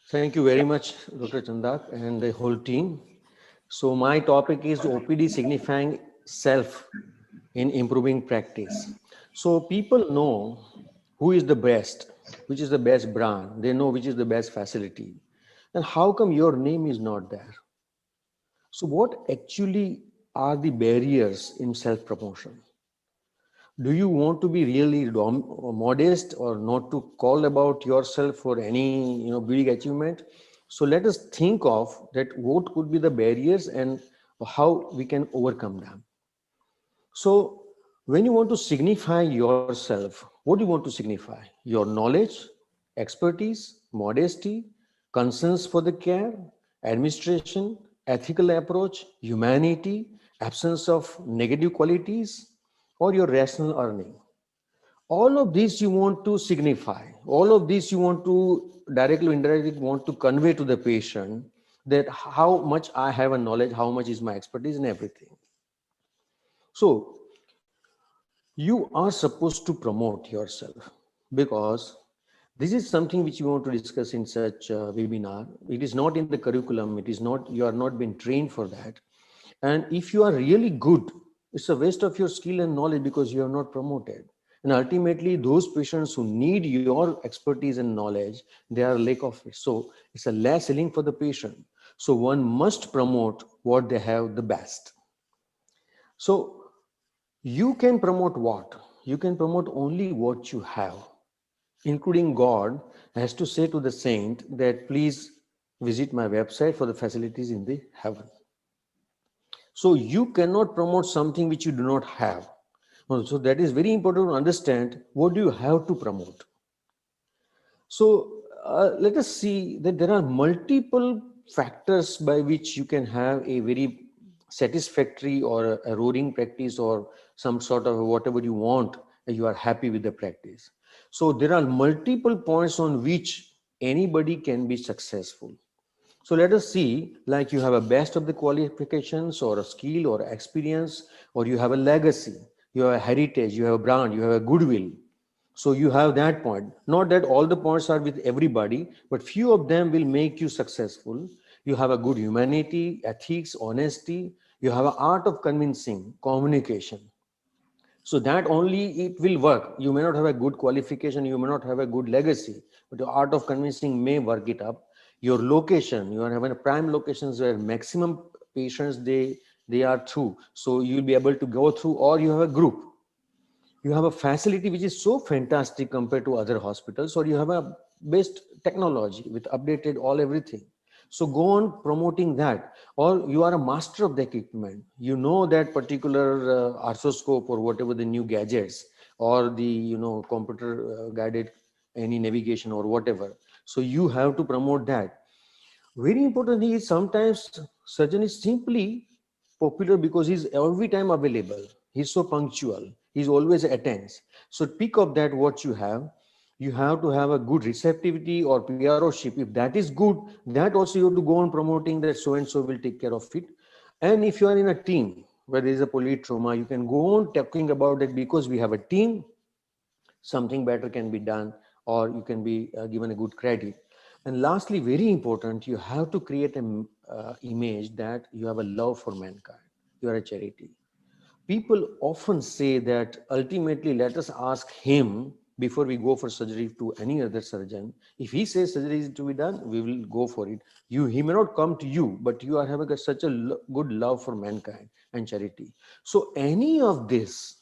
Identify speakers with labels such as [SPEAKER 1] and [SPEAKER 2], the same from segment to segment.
[SPEAKER 1] Thank you very much, Dr. Chandak and the whole team. So my topic is OPD signifying self in improving practice. So people know who is the best, which is the best brand. They know which is the best facility. And how come your name is not there? So what actually are the barriers in self-promotion? Do you want to be really modest or not to call about yourself for any big achievement? So let us think of that what could be the barriers and how we can overcome them. So when you want to signify yourself, what do you want to signify? Your knowledge, expertise, modesty, concerns for the care, administration, ethical approach, humanity, absence of negative qualities, or your rational earning. All of these you want to signify. All of these you want to directly or indirectly want to convey to the patient that how much I have a knowledge, how much is my expertise and everything. So you are supposed to promote yourself because this is something which you want to discuss in such a webinar. It is not in the curriculum. It is not, you are not being trained for that. And if you are really good, it's a waste of your skill and knowledge because you are not promoted. And ultimately, those patients who need your expertise and knowledge, they are lack of it. So it's a less selling for the patient. So one must promote what they have the best. So you can promote what? You can promote only what you have, including God has to say to the saint that please visit my website for the facilities in the heaven. So you cannot promote something which you do not have. So that is very important to understand what do you have to promote. So let us see that there are multiple factors by which you can have a very satisfactory or a roaring practice or some sort of whatever you want, you are happy with the practice. So there are multiple points on which anybody can be successful. So let us see, like you have a best of the qualifications or a skill or experience, or you have a legacy, you have a heritage, you have a brand, you have a goodwill. So you have that point. Not that all the points are with everybody, but few of them will make you successful. You have a good humanity, ethics, honesty. You have an art of convincing, communication. So that only it will work. You may not have a good qualification, you may not have a good legacy, but the art of convincing may work it up. Your location, you are having a prime locations where maximum patients they are through. So you'll be able to go through, or you have a group. You have a facility which is so fantastic compared to other hospitals, or you have a best technology with updated all everything. So go on promoting that, or you are a master of the equipment. You know that particular arthroscope or whatever the new gadgets or the computer guided any navigation or whatever. So you have to promote that. Very important thing is sometimes surgeon is simply popular because he's every time available. He's so punctual. He's always attends. So pick up that what you have. You have to have a good receptivity or PROship. If that is good, that also you have to go on promoting that so and so will take care of it. And if you are in a team where there is a polytrauma, you can go on talking about that because we have a team, something better can be done, or you can be given a good credit. And lastly, very important, you have to create an image that you have a love for mankind. You are a charity. People often say that ultimately, let us ask him before we go for surgery to any other surgeon. If he says surgery is to be done, we will go for it. He may not come to you, but you are having such a good love for mankind and charity. So any of this,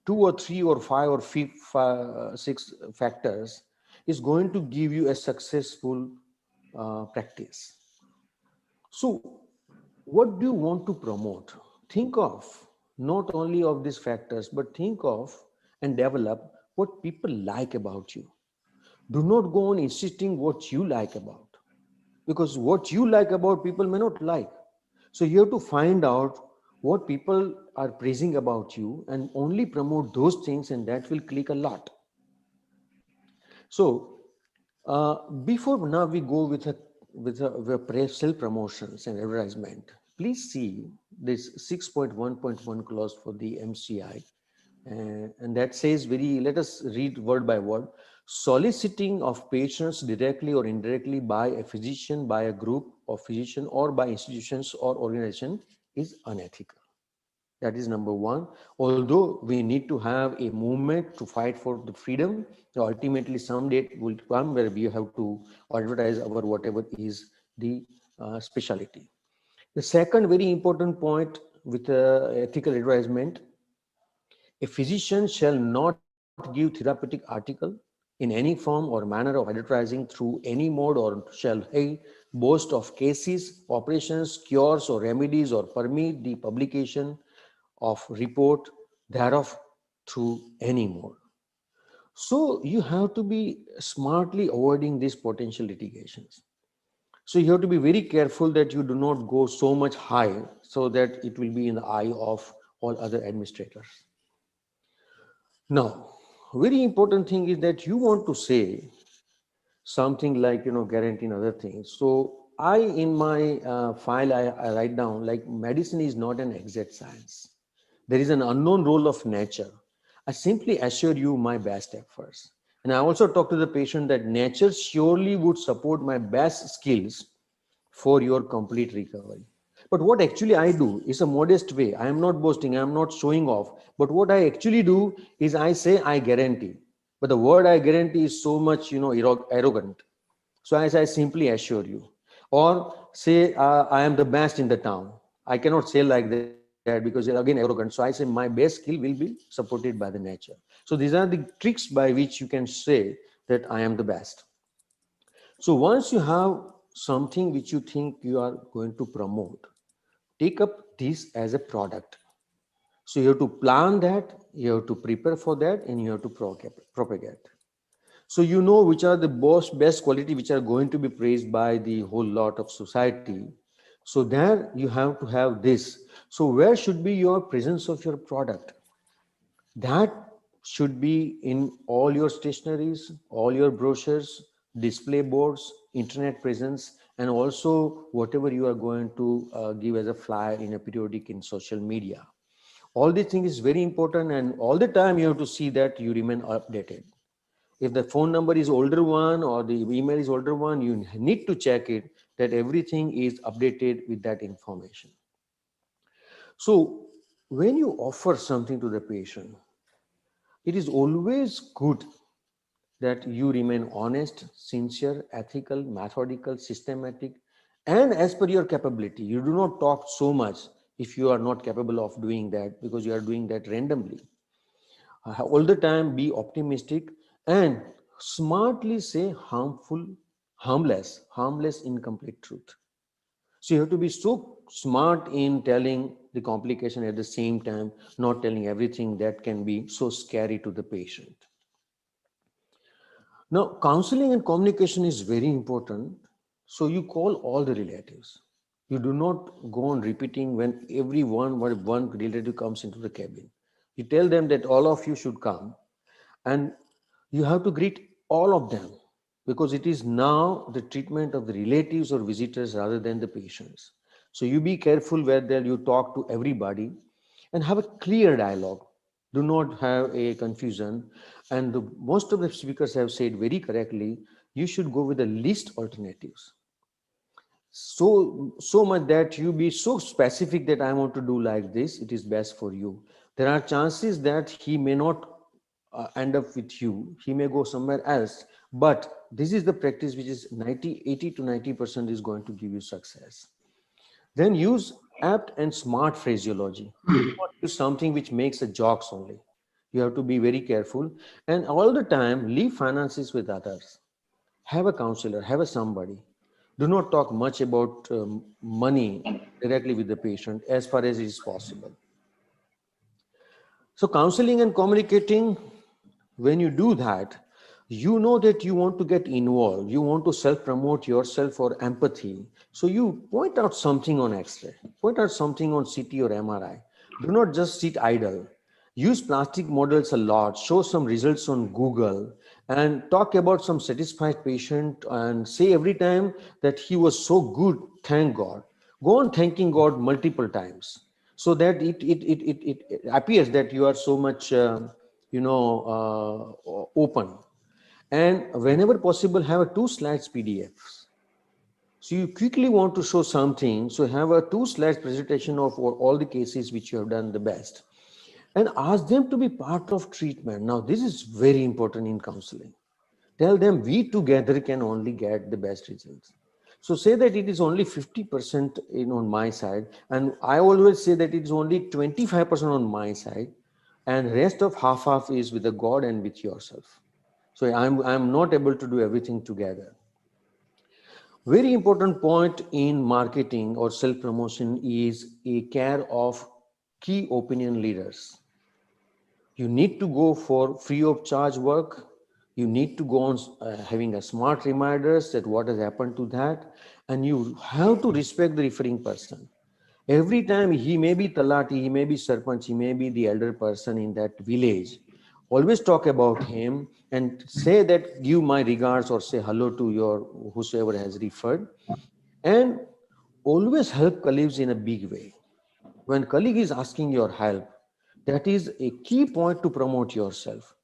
[SPEAKER 1] two or three or five or six factors is going to give you a successful practice. So what do you want to promote? Think of not only of these factors, but think of and develop what people like about you. Do not go on insisting what you like about, because what you like about people may not like. So you have to find out what people are praising about you and only promote those things, and that will click a lot. So before now we go with self promotions and advertisement, please see this 6.1.1 clause for the MCI, and that says very. Let us read word by word. Soliciting of patients directly or indirectly by a physician, by a group of physicians, or by institutions or organization is unethical. That is number one. Although we need to have a movement to fight for the freedom, ultimately some day will come where we have to advertise our whatever is the specialty. The second very important point with ethical advertisement, a physician shall not give therapeutic article in any form or manner of advertising through any mode, or shall he boast of cases, operations, cures, or remedies, or permit the publication of report thereof through any mode. So you have to be smartly avoiding these potential litigations. So you have to be very careful that you do not go so much high so that it will be in the eye of all other administrators. Now, very important thing is that you want to say something like, guarantee and other things. So I, in my file, I write down like medicine is not an exact science. There is an unknown role of nature. I simply assure you my best efforts. And I also talk to the patient that nature surely would support my best skills for your complete recovery. But what actually I do is a modest way. I am not boasting, I am not showing off. But what I actually do is I say I guarantee. But the word I guarantee is so much, arrogant. So as I simply assure you, or say I am the best in the town. I cannot say like that because you're again arrogant. So I say my best skill will be supported by the nature. So these are the tricks by which you can say that I am the best. So once you have something which you think you are going to promote, take up this as a product. So you have to plan that, you have to prepare for that, and you have to propagate. So you know which are the best quality which are going to be praised by the whole lot of society. So there you have to have this. So where should be your presence of your product? That should be in all your stationaries, all your brochures, display boards, internet presence, and also whatever you are going to give as a flyer in a periodic in social media. All these things is very important, and all the time you have to see that you remain updated. If the phone number is older one or the email is older one, you need to check it that everything is updated with that information. So when you offer something to the patient, it is always good that you remain honest, sincere, ethical, methodical, systematic, and as per your capability. You do not talk so much if you are not capable of doing that because you are doing that randomly. All the time be optimistic and smartly say harmless incomplete truth. So you have to be so smart in telling the complication at the same time, not telling everything that can be so scary to the patient. Now, counseling and communication is very important. So you call all the relatives. You do not go on repeating when one relative comes into the cabin. You tell them that all of you should come, and you have to greet all of them because it is now the treatment of the relatives or visitors rather than the patients. So you be careful whether you talk to everybody and have a clear dialogue. Do not have a confusion. And most of the speakers have said very correctly, you should go with the least alternatives. So much that you be so specific that I want to do like this, it is best for you. There are chances that he may not end up with you, he may go somewhere else, but this is the practice which is 80 to 90% is going to give you success. Then use apt and smart phraseology. Do not use something which makes a jokes only. You have to be very careful, and all the time leave finances with others. Have a counselor, have a somebody. Do not talk much about money directly with the patient as far as it is possible. So counseling and communicating, when you do that, you know that you want to get involved, you want to self promote yourself for empathy. So you point out something on X-ray, point out something on CT or MRI. Do not just sit idle. Use plastic models a lot, show some results on Google, and talk about some satisfied patient and say every time that he was so good, thank God. Go on thanking God multiple times so that it appears that you are so much, open. And whenever possible, have a 2 slides PDFs. So you quickly want to show something, so have a 2 slides presentation of all the cases which you have done the best, and ask them to be part of treatment. Now, this is very important in counseling. Tell them we together can only get the best results. So say that it is only 50% on my side, and I always say that it is only 25% on my side, and rest of half is with the God and with yourself. So I'm not able to do everything together. Very important point in marketing or self promotion is a care of key opinion leaders. You need to go for free of charge work. You need to go on having a smart reminders that what has happened to that, and you have to respect the referring person. Every time, he may be talati, he may be sarpanch, he may be the elder person in that village, always talk about him and say that give my regards or say hello to your whosoever has referred, and always help colleagues in a big way. When colleague is asking your help, that is a key point to promote yourself.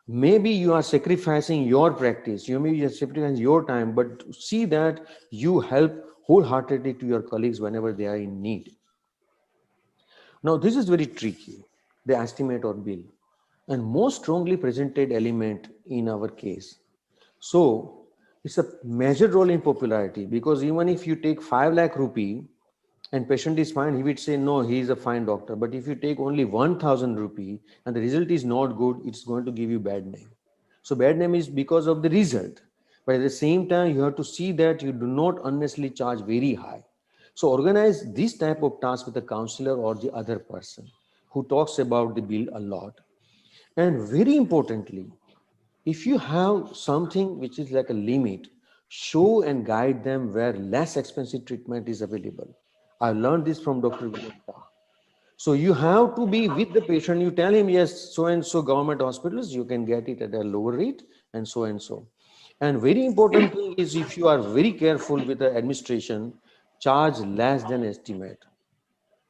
[SPEAKER 1] Maybe you are sacrificing your practice, you may be sacrificing your time, but see that you help wholeheartedly to your colleagues whenever they are in need. Now, this is very tricky, the estimate or bill, and most strongly presented element in our case. So, it's a major role in popularity, because even if you take 5 lakh rupee and patient is fine, he would say, no, he is a fine doctor. But if you take only 1,000 rupee and the result is not good, it's going to give you bad name. So bad name is because of the result. But at the same time, you have to see that you do not unnecessarily charge very high. So organize this type of task with the counselor or the other person who talks about the bill a lot. And very importantly, if you have something which is like a limit, show and guide them where less expensive treatment is available. I learned this from Dr. Gupta. So you have to be with the patient. You tell him, yes, so and so government hospitals, you can get it at a lower rate and so and so. And very important thing is, if you are very careful with the administration, charge less than estimate.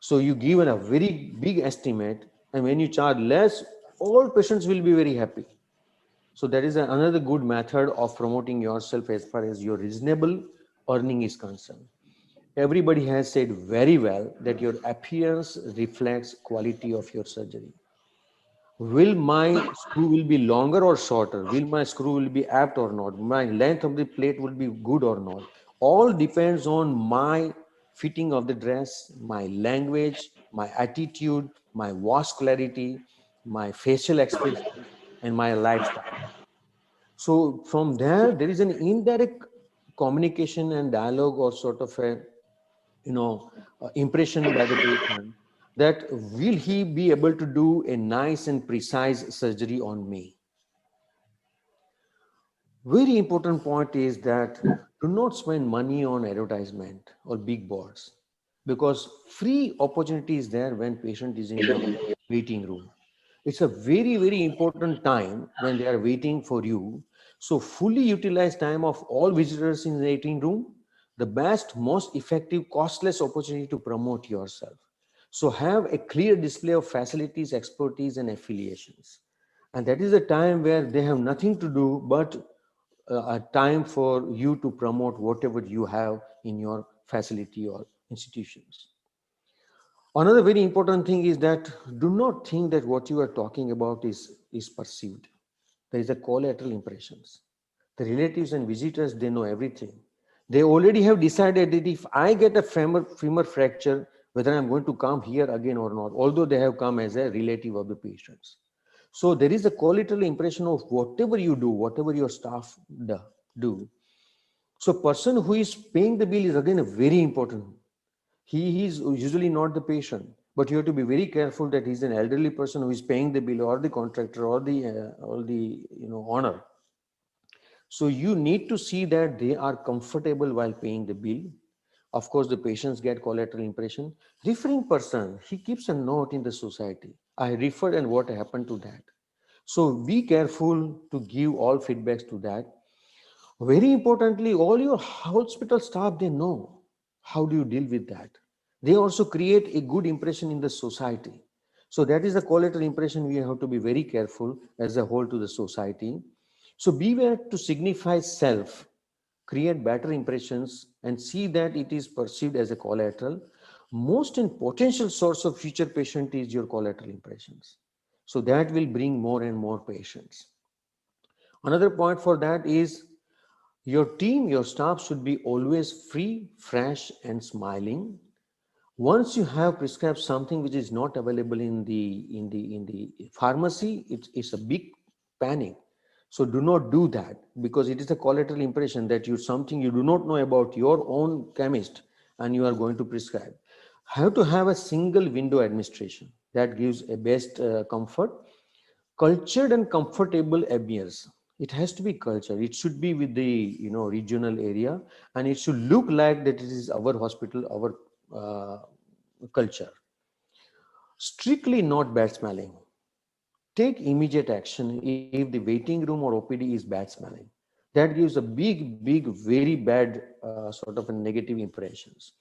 [SPEAKER 1] So you give a very big estimate, and when you charge less, all patients will be very happy. So that is another good method of promoting yourself as far as your reasonable earning is concerned. Everybody has said very well that your appearance reflects quality of your surgery. Will my screw will be longer or shorter? Will my screw will be apt or not? My length of the plate will be good or not? All depends on my fitting of the dress, my language, my attitude, my vascularity, my facial expressions, and my lifestyle. So from there is an indirect communication and dialogue, or sort of a impression by the patient, that will he be able to do a nice and precise surgery on me. Very important point is that do not spend money on advertisement or big boards, because free opportunity is there when patient is in the waiting room. It's a very, very important time when they are waiting for you. So fully utilize time of all visitors in the waiting room, the best, most effective, costless opportunity to promote yourself. So have a clear display of facilities, expertise, and affiliations. And that is a time where they have nothing to do but a time for you to promote whatever you have in your facility or institutions. Another very important thing is that do not think that what you are talking about is perceived. There is a collateral impressions. The relatives and visitors, they know everything. They already have decided that if I get a femur fracture, whether I'm going to come here again or not, although they have come as a relative of the patients. So there is a collateral impression of whatever you do, whatever your staff do. So person who is paying the bill is again a very important. He is usually not the patient, but you have to be very careful that he's an elderly person who is paying the bill, or the contractor, or the owner. So you need to see that they are comfortable while paying the bill. Of course, the patients get collateral impression. Referring person, he keeps a note in the society. I referred and what happened to that. So be careful to give all feedbacks to that. Very importantly, all your hospital staff, they know how do you deal with that. They also create a good impression in the society. So that is the collateral impression we have to be very careful as a whole to the society. So beware to signify self, create better impressions, and see that it is perceived as a collateral. Most and potential source of future patient is your collateral impressions. So that will bring more and more patients. Another point for that is your team, your staff should be always free, fresh, and smiling. Once you have prescribed something which is not available in the pharmacy, it's a big panic. So do not do that, because it is a collateral impression that you something you do not know about your own chemist and you are going to prescribe. Have to have a single window administration that gives a best comfort. Cultured and comfortable ambience. It has to be cultured. It should be with the regional area, and it should look like that it is our hospital, our culture. Strictly not bad smelling. Take immediate action if the waiting room or OPD is bad smelling. That gives a big, very bad sort of a negative impressions.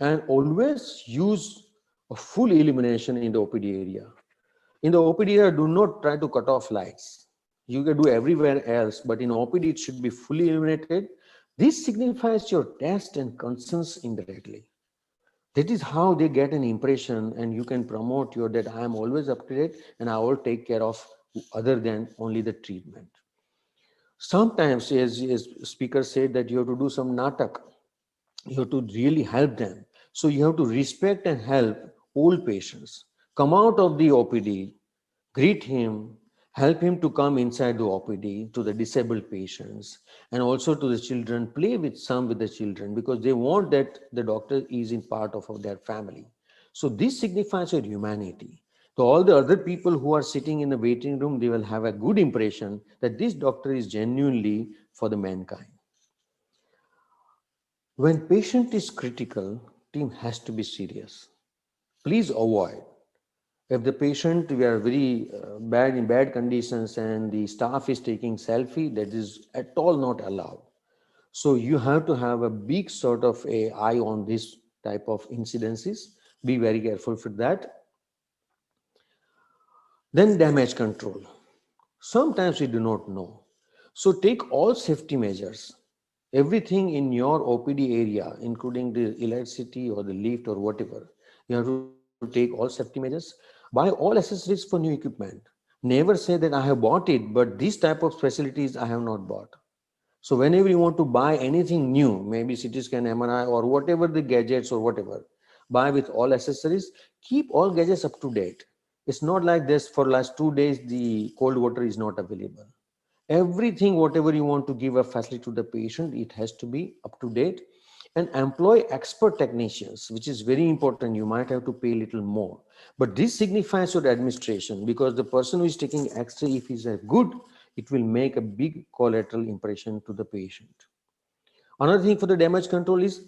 [SPEAKER 1] And always use a full illumination in the OPD area. In the OPD area, do not try to cut off lights. You can do everywhere else, but in OPD, it should be fully illuminated. This signifies your taste and concerns indirectly. That is how they get an impression, and you can promote your that I am always up to date and I will take care of other than only the treatment. Sometimes, as speaker said, that you have to do some natak, you have to really help them. So you have to respect and help old patients. Come out of the OPD, greet him, help him to come inside the OPD to the disabled patients, and also to the children, play with some with the children, because they want that the doctor is in part of their family. So this signifies your humanity. So all the other people who are sitting in the waiting room, they will have a good impression that this doctor is genuinely for the mankind. When patient is critical, team has to be serious. Please avoid. If the patient we are very bad in bad conditions and the staff is taking selfie, that is at all not allowed. So you have to have a big sort of a eye on this type of incidences. Be very careful for that. Then damage control. Sometimes we do not know. So take all safety measures. Everything in your OPD area, including the electricity or the lift or whatever, you have to take all safety measures. Buy all accessories for new equipment. Never say that I have bought it, but this type of facilities I have not bought. So whenever you want to buy anything new, maybe CT scan, MRI, or whatever the gadgets or whatever, buy with all accessories. Keep all gadgets up to date. It's not like this for last 2 days the cold water is not available. Everything, whatever you want to give a facility to the patient, it has to be up to date. And employ expert technicians, which is very important. You might have to pay a little more, but this signifies your administration, because the person who is taking x-ray, if he's a good, it will make a big collateral impression to the patient. Another thing for the damage control is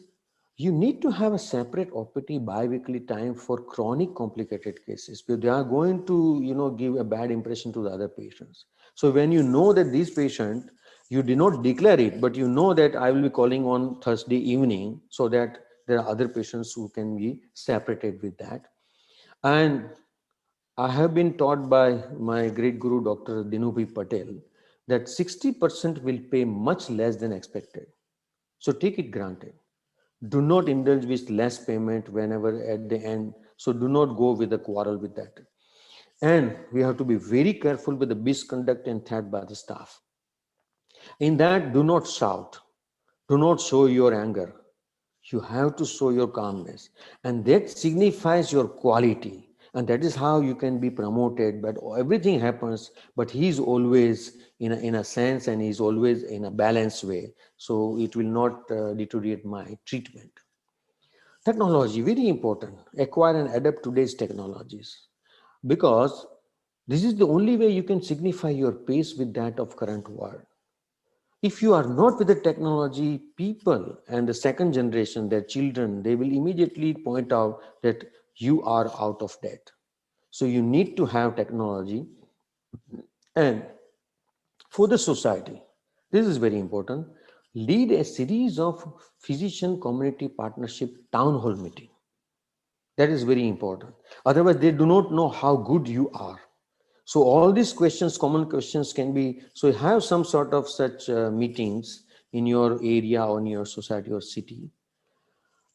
[SPEAKER 1] you need to have a separate OPT bi-weekly time for chronic complicated cases, because they are going to, give a bad impression to the other patients. So when you know that this patient, you did not declare it, but you know that I will be calling on Thursday evening, so that there are other patients who can be separated with that. And I have been taught by my great guru, Dr. Dinubi Patel, that 60% will pay much less than expected. So take it granted. Do not indulge with less payment whenever at the end. So do not go with a quarrel with that. And we have to be very careful with the misconduct and threat by the staff. In that, do not shout. Do not show your anger. You have to show your calmness. And that signifies your quality. And that is how you can be promoted. But everything happens, but he is always in a sense, and he is always in a balanced way. So it will not deteriorate my treatment. Technology, very important. Acquire and adapt today's technologies, because this is the only way you can signify your pace with that of current world. If you are not with the technology, people and the second generation, their children, they will immediately point out that you are out of date. So you need to have technology. And for the society, this is very important. Lead a series of physician community partnership town hall meeting. That is very important. Otherwise, they do not know how good you are. So all these questions, common questions can be, so have some sort of such meetings in your area or in your society or city.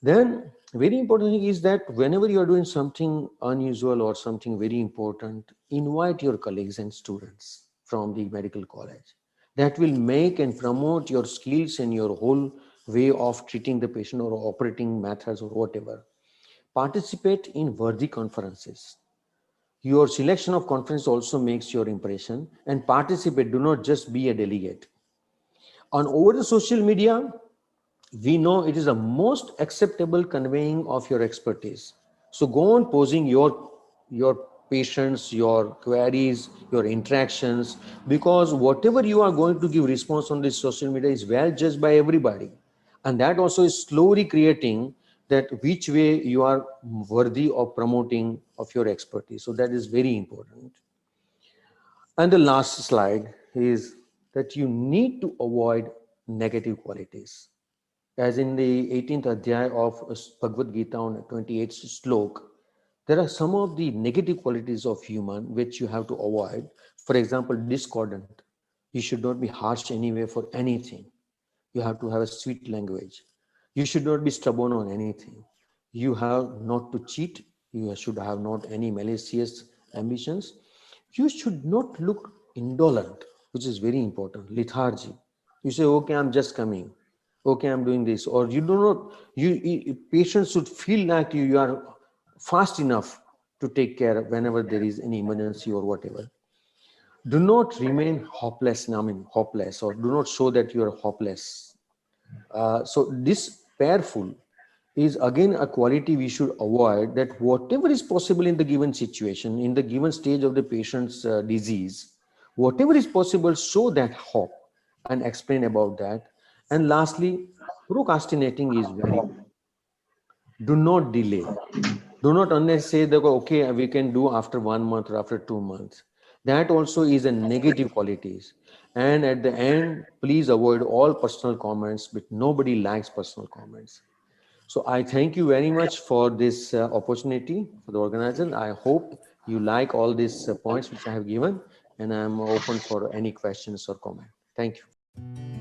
[SPEAKER 1] Then very important thing is that whenever you are doing something unusual or something very important, invite your colleagues and students from the medical college. That will make and promote your skills and your whole way of treating the patient or operating methods or whatever. Participate in worthy conferences. Your selection of conference also makes your impression, and participate. Do not just be a delegate. On over the social media, we know it is the most acceptable conveying of your expertise. So go on posing your patients, your queries, your interactions, because whatever you are going to give response on this social media is well judged by everybody, and that also is slowly creating that which way you are worthy of promoting of your expertise. So that is very important. And the last slide is that you need to avoid negative qualities. As in the 18th Adhyay of Bhagavad Gita on 28th slok, there are some of the negative qualities of human which you have to avoid. For example, discordant. You should not be harsh anyway for anything. You have to have a sweet language. You should not be stubborn on anything. You have not to cheat. You should have not any malicious ambitions. You should not look indolent, which is very important. Lethargy. You say, okay, I'm just coming. Okay, I'm doing this. Or you do not, patients should feel like you are fast enough to take care whenever there is any emergency or whatever. Do not remain hopeless, hopeless, or do not show that you are hopeless. So this pareful is again a quality we should avoid, that whatever is possible in the given situation, in the given stage of the patient's disease, whatever is possible, show that hope and explain about that. And lastly, procrastinating is very, do not delay. Do not unless say that, okay, we can do after 1 month or after 2 months. That also is a negative qualities. And at the end, please avoid all personal comments, but nobody likes personal comments. So I thank you very much for this opportunity for the organizer. I hope you like all these points which I have given, and I'm open for any questions or comment. Thank you.